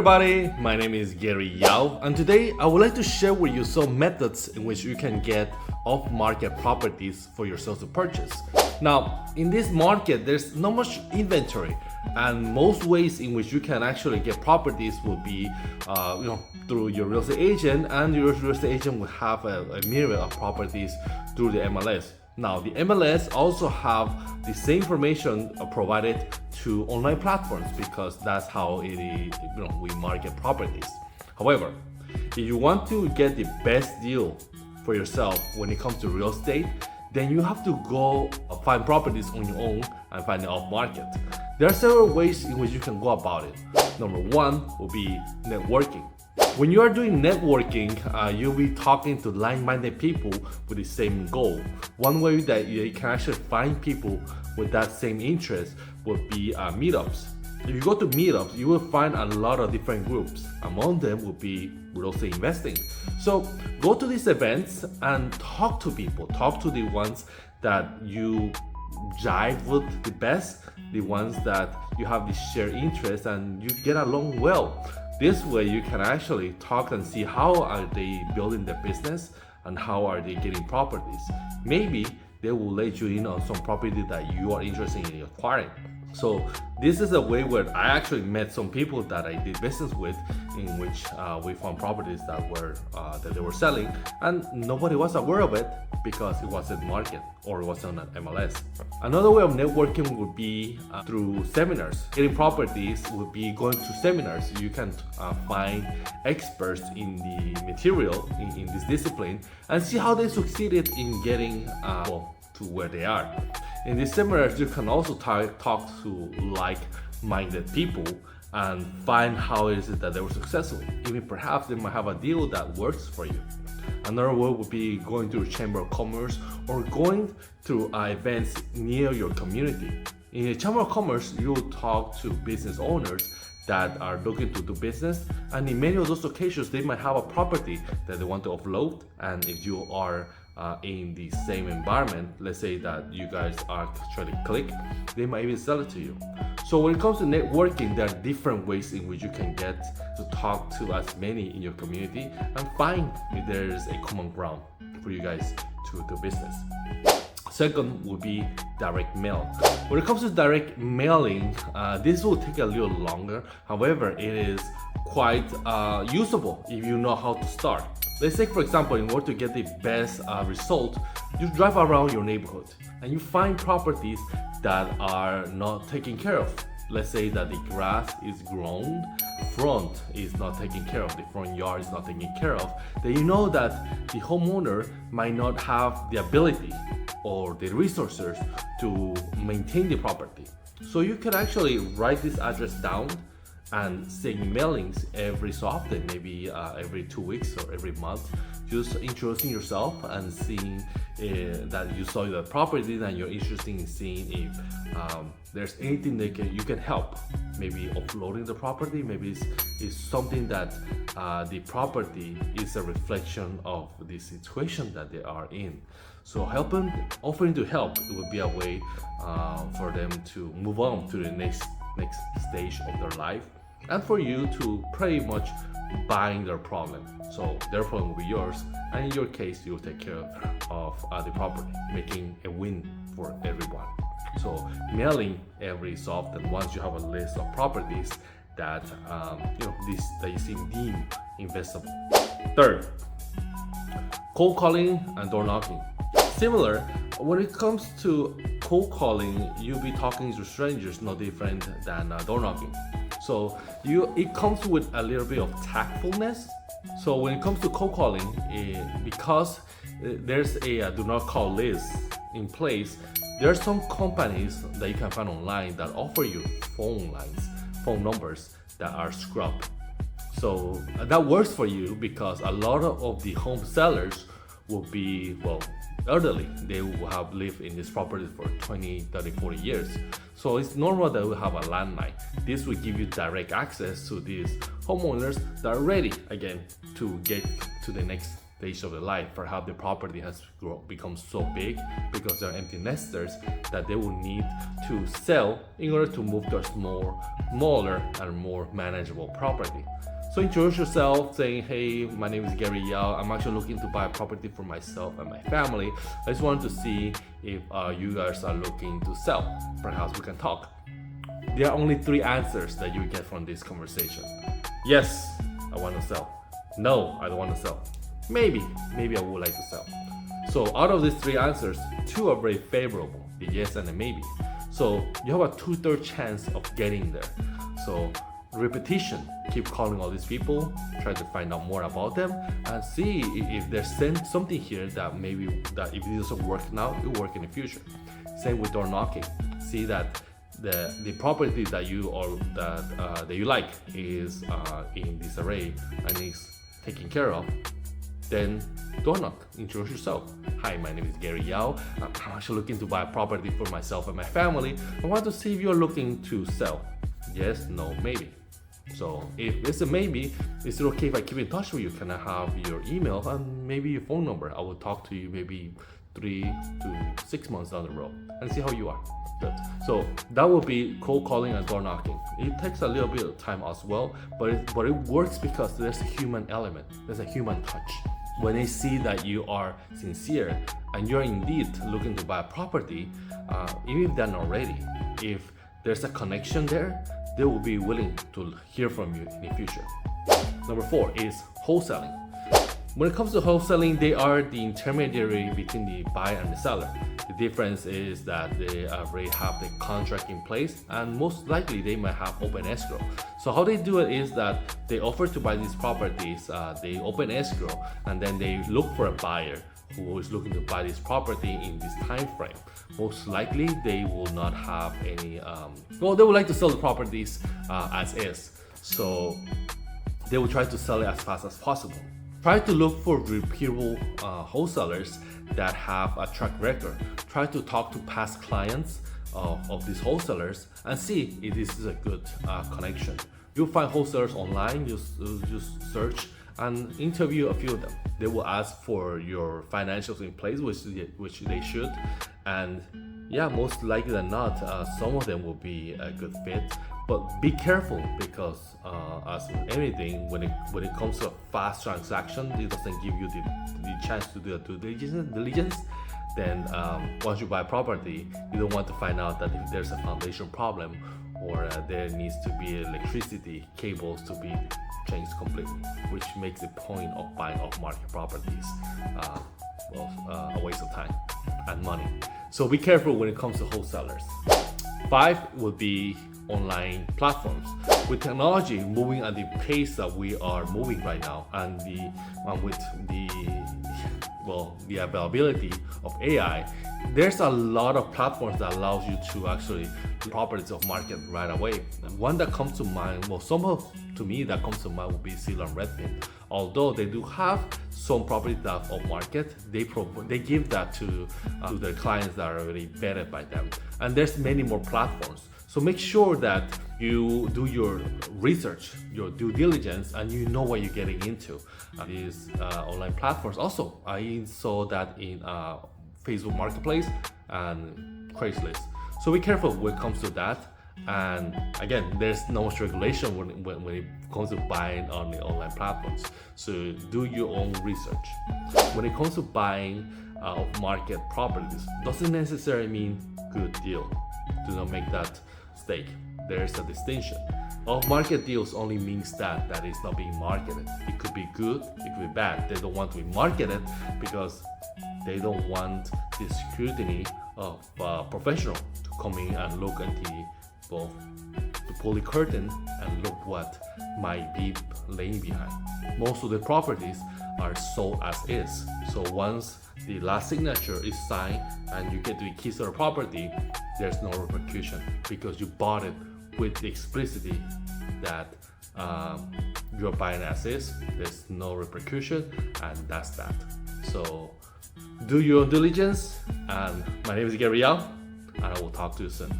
Everybody, my name is Gary Yao, and today I would like to share with you some methods in which you can get off-market properties for yourself to purchase. Now, in this market, there's not much inventory, and most ways in which you can actually get properties will be, through your real estate agent, and your real estate agent will have a myriad of properties through the MLS. Now, the MLS also have the same information provided to online platforms because that's how it is, we market properties. However, if you want to get the best deal for yourself when it comes to real estate, then you have to go find properties on your own and find it off market. There are several ways in which you can go about it. Number one will be networking. When you are doing networking, you'll be talking to like-minded people with the same goal. One way that you can actually find people with that same interest would be meetups. If you go to meetups, you will find a lot of different groups. Among them will be real estate investing. So go to these events and talk to people. Talk to the ones that you jive with the best, the ones that you have the shared interest and you get along well. This way you can actually talk and see how are they building their business and how are they getting properties. Maybe they will let you in on some property that you are interested in acquiring. So this is a way where I actually met some people that I did business with, in which we found properties that they were selling, and nobody was aware of it because it wasn't market or it wasn't on an MLS. Another way of networking would be through seminars. Getting properties would be going to seminars. You can find experts in the material in this discipline and see how they succeeded in getting to where they are. In these seminars, you can also talk to like-minded people and find how is it that they were successful. Even perhaps they might have a deal that works for you. Another way would be going to a chamber of commerce or going to events near your community. In a chamber of commerce, you will talk to business owners that are looking to do business, and in many of those occasions, they might have a property that they want to offload, and if you are in the same environment, let's say that you guys are actually click, they might even sell it to you. So when it comes to networking, there are different ways in which you can get to talk to as many in your community and find if there is a common ground for you guys to do business. Second would be direct mail. When it comes to direct mailing, this will take a little longer. However, it is quite usable if you know how to start. Let's say, for example, in order to get the best result, you drive around your neighborhood and you find properties that are not taken care of. Let's say that the grass is grown, front is not taken care of, the front yard is not taken care of, then you know that the homeowner might not have the ability or the resources to maintain the property. So you can actually write this address down and send mailings every so often, maybe every 2 weeks or every month, just introducing yourself and seeing that you saw the property and you're interested in seeing if there's anything that you can help. Maybe offloading the property, maybe it's something that the property is a reflection of the situation that they are in. So offering to help, it would be a way for them to move on to the next stage of their life, and for you to pretty much buying their problem. So their problem will be yours, and in your case, you'll take care of the property, making a win for everyone. So mailing every so often once you have a list of properties that that you seem deemed investable. Third, cold calling and door knocking. Similar, when it comes to cold calling, you'll be talking to strangers, no different than door knocking. So it comes with a little bit of tactfulness. So when it comes to cold calling, because there's a do not call list in place, there are some companies that you can find online that offer you phone numbers that are scrubbed. So that works for you because a lot of the home sellers will be, elderly. They will have lived in this property for 20, 30, 40 years. So it's normal that we have a landline. This will give you direct access to these homeowners that are ready, again, to get to the next stage of their life. Perhaps the property has become so big because they're empty nesters that they will need to sell in order to move to a smaller and more manageable property. So introduce yourself saying, hey, my name is Gary Yao. I'm actually looking to buy a property for myself and my family. I just wanted to see if you guys are looking to sell. Perhaps we can talk. There are only 3 answers that you get from this conversation. Yes, I want to sell. No, I don't want to sell. Maybe I would like to sell. So out of these 3 answers, 2 are very favorable, the yes and the maybe. So you have a 2/3 chance of getting there. So repetition, keep calling all these people, try to find out more about them, and see if there's something here that maybe that if it doesn't work now, it will work in the future. Same with door knocking. See that the property that you like is in disarray and is taken care of, then door knock, introduce yourself. Hi, my name is Gary Yao. I'm actually looking to buy a property for myself and my family. I want to see if you're looking to sell. Yes, no, maybe. So if it's a maybe, is it okay if I keep in touch with you? Can I have your email and maybe your phone number? I will talk to you maybe 3 to 6 months down the road and see how you are. Good. So that will be cold calling and door knocking. It takes a little bit of time as well, but it works because there's a human element. There's a human touch. When they see that you are sincere and you're indeed looking to buy a property, even if they're not ready, if there's a connection there, they will be willing to hear from you in the future. Number 4 is wholesaling. When it comes to wholesaling, they are the intermediary between the buyer and the seller. The difference is that they already have the contract in place, and most likely they might have open escrow. So how they do it is that they offer to buy these properties, they open escrow, and then they look for a buyer who is looking to buy this property in this time frame. Most likely they will not have any, they would like to sell the properties as is. So they will try to sell it as fast as possible. Try to look for repeatable wholesalers that have a track record. Try to talk to past clients of these wholesalers and see if this is a good connection. You'll find wholesalers online, just search and interview a few of them. They will ask for your financials in place, which they should. And yeah, most likely than not, some of them will be a good fit. But be careful because as with anything, when it comes to a fast transaction, it doesn't give you the chance to do a due diligence. Then once you buy property, you don't want to find out that if there's a foundation problem or there needs to be electricity cables to be changed completely, which makes the point of buying off-market properties a waste of time and money. So be careful when it comes to wholesalers. 5 would be online platforms. With technology moving at the pace that we are moving right now, and with the availability of AI, there's a lot of platforms that allows you to actually do properties of market right away. And one that comes to mind, to me that comes to mind would be Zillow and Redfin. Although they do have some properties that are off market, they give that to their clients that are already vetted by them. And there's many more platforms. So make sure that you do your research, your due diligence, and you know what you're getting into. These online platforms. Also, I saw that in Facebook Marketplace and Craigslist. So be careful when it comes to that. And again, there's no much regulation when it comes to buying on the online platforms. So do your own research. When it comes to buying off-market properties, doesn't necessarily mean good deal. Do not make that mistake. There's a distinction. Off-market deals only means that it's not being marketed. It could be good, it could be bad. They don't want to be marketed because they don't want the scrutiny of professional to come in and look at to pull the curtain and look what might be laying behind. Most of the properties are sold as is. So once the last signature is signed and you get the keys to the property, there's no repercussion because you bought it with the explicitity that you're buying as is. There's no repercussion, and that's that. So do your diligence, and my name is Gary Yao, and I will talk to you soon.